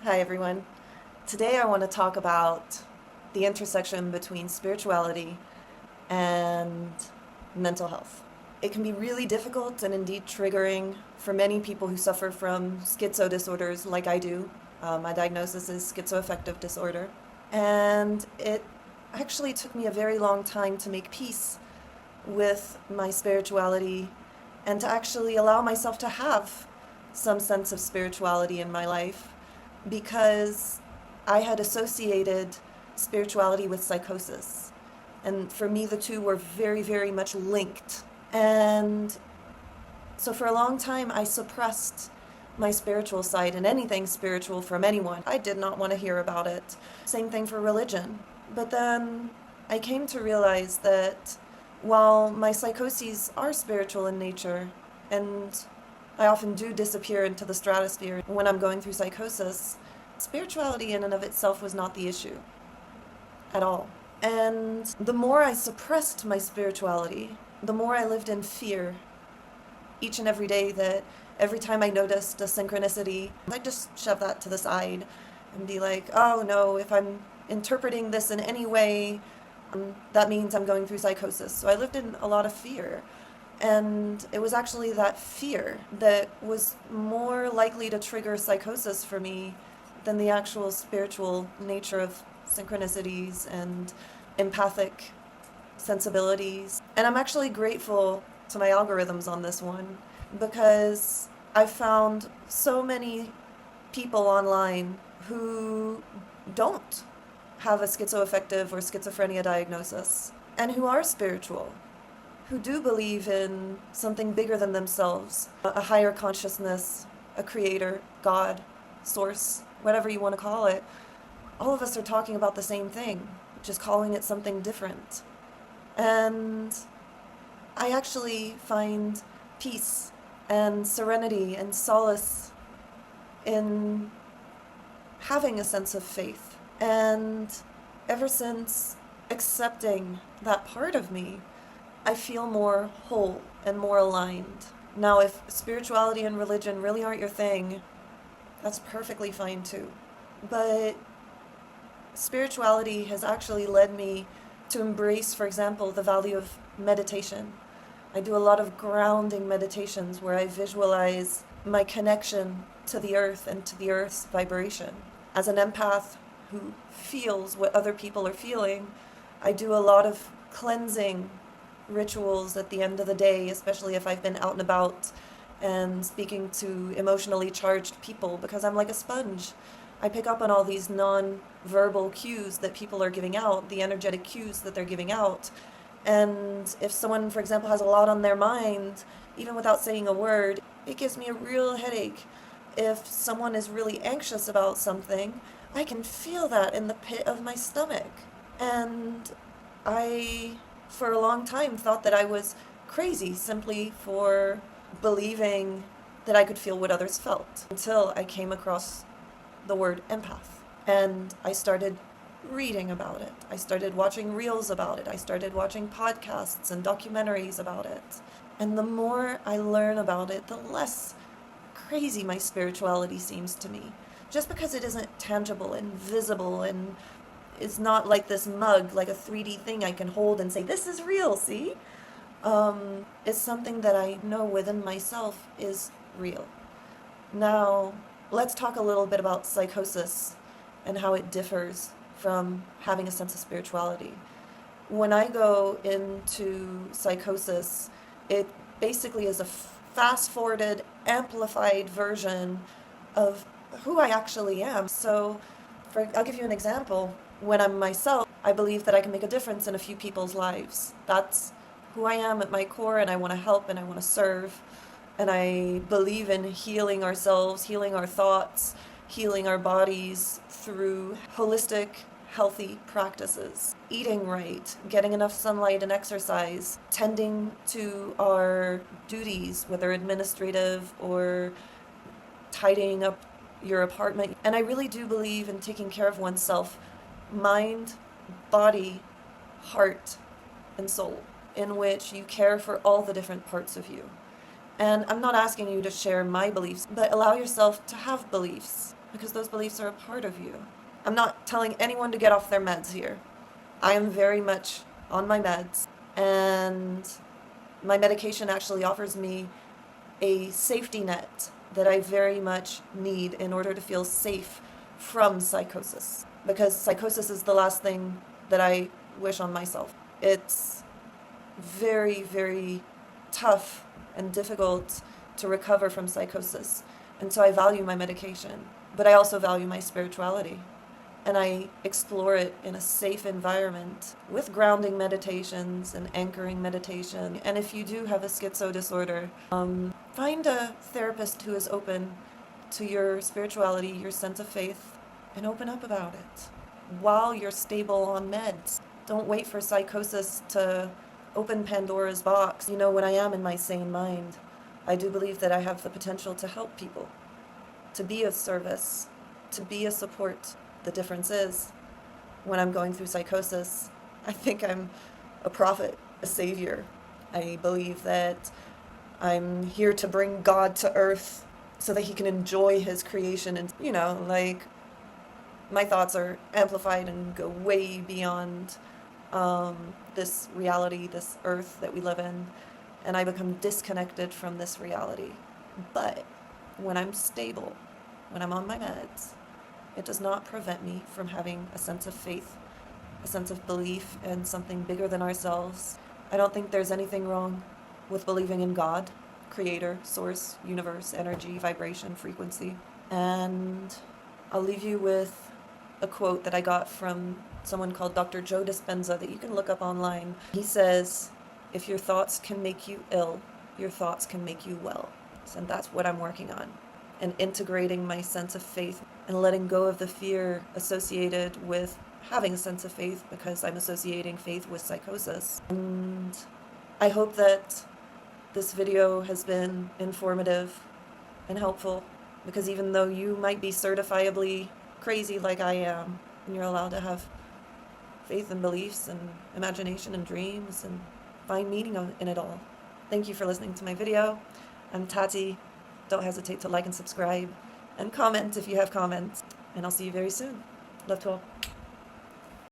Hi, everyone. Today I want to talk about the intersection between spirituality and mental health. It can be really difficult and indeed triggering for many people who suffer from schizo disorders like I do. My diagnosis is schizoaffective disorder. And it actually took me a very long time to make peace with my spirituality and to actually allow myself to have some sense of spirituality in my life, because I had associated spirituality with psychosis. And for me, the two were very, very much linked. And so for a long time, I suppressed my spiritual side and anything spiritual from anyone. I did not want to hear about it. Same thing for religion. But then I came to realize that while my psychoses are spiritual in nature, and I often do disappear into the stratosphere when I'm going through psychosis, spirituality in and of itself was not the issue at all. And the more I suppressed my spirituality, the more I lived in fear each and every day, that every time I noticed a synchronicity, I'd just shove that to the side and be like, oh no, if I'm interpreting this in any way, that means I'm going through psychosis. So I lived in a lot of fear. And it was actually that fear that was more likely to trigger psychosis for me than the actual spiritual nature of synchronicities and empathic sensibilities. And I'm actually grateful to my algorithms on this one, because I've found so many people online who don't have a schizoaffective or schizophrenia diagnosis and who are spiritual, who do believe in something bigger than themselves, a higher consciousness, a creator, God, source, whatever you want to call it. All of us are talking about the same thing, just calling it something different. And I actually find peace and serenity and solace in having a sense of faith. And ever since accepting that part of me, I feel more whole and more aligned. Now, if spirituality and religion really aren't your thing, that's perfectly fine too. But spirituality has actually led me to embrace, for example, the value of meditation. I do a lot of grounding meditations where I visualize my connection to the earth and to the earth's vibration. As an empath who feels what other people are feeling, I do a lot of cleansing rituals at the end of the day, especially if I've been out and about and speaking to emotionally charged people, because I'm like a sponge. I pick up on all these non-verbal cues that people are giving out, the energetic cues that they're giving out. And if someone, for example, has a lot on their mind, even without saying a word, it gives me a real headache. If someone is really anxious about something, I can feel that in the pit of my stomach. And I, for a long time, thought that I was crazy simply for believing that I could feel what others felt, until I came across the word empath. And I started reading about it. I started watching reels about it. I started watching podcasts and documentaries about it. And the more I learn about it, the less crazy my spirituality seems to me. Just because it isn't tangible and visible, and it's not like this mug, like a 3D thing I can hold and say, this is real, see? It's something that I know within myself is real. Now, let's talk a little bit about psychosis and how it differs from having a sense of spirituality. When I go into psychosis, it basically is a fast-forwarded, amplified version of who I actually am. So, I'll give you an example. When I'm myself, I believe that I can make a difference in a few people's lives. That's who I am at my core, and I want to help and I want to serve. And I believe in healing ourselves, healing our thoughts, healing our bodies through holistic, healthy practices. Eating right, getting enough sunlight and exercise, tending to our duties, whether administrative or tidying up your apartment. And I really do believe in taking care of oneself, mind, body, heart, and soul, in which you care for all the different parts of you. And I'm not asking you to share my beliefs, but allow yourself to have beliefs. because those beliefs are a part of you. I'm not telling anyone to get off their meds here. I am very much on my meds, and my medication actually offers me a safety net that I very much need in order to feel safe from psychosis. Because psychosis is the last thing that I wish on myself. It's very, very tough and difficult to recover from psychosis. And so I value my medication, but I also value my spirituality. And I explore it in a safe environment with grounding meditations and anchoring meditation. And if you do have a schizo disorder, find a therapist who is open to your spirituality, your sense of faith, and open up about it while you're stable on meds. Don't wait for psychosis to open Pandora's box. You know, when I am in my sane mind, I do believe that I have the potential to help people, to be of service, to be a support. The difference is, when I'm going through psychosis, I think I'm a prophet, a savior. I believe that I'm here to bring God to earth so that he can enjoy his creation. And, you know, like, my thoughts are amplified and go way beyond this reality, this earth that we live in. And I become disconnected from this reality. But when I'm stable, when I'm on my meds, it does not prevent me from having a sense of faith, a sense of belief in something bigger than ourselves. I don't think there's anything wrong with believing in God, creator, source, universe, energy, vibration, frequency. And I'll leave you with a quote that I got from someone called Dr. Joe Dispenza that you can look up online. He says, "If your thoughts can make you ill, your thoughts can make you well." And that's what I'm working on. And integrating my sense of faith and letting go of the fear associated with having a sense of faith, because I'm associating faith with psychosis. And I hope that this video has been informative and helpful, because even though you might be certifiably crazy like I am, and you're allowed to have faith and beliefs and imagination and dreams and find meaning in it all. Thank you for listening to my video. I'm Tati. Don't hesitate to like and subscribe and comment if you have comments. And I'll see you very soon. Love to all.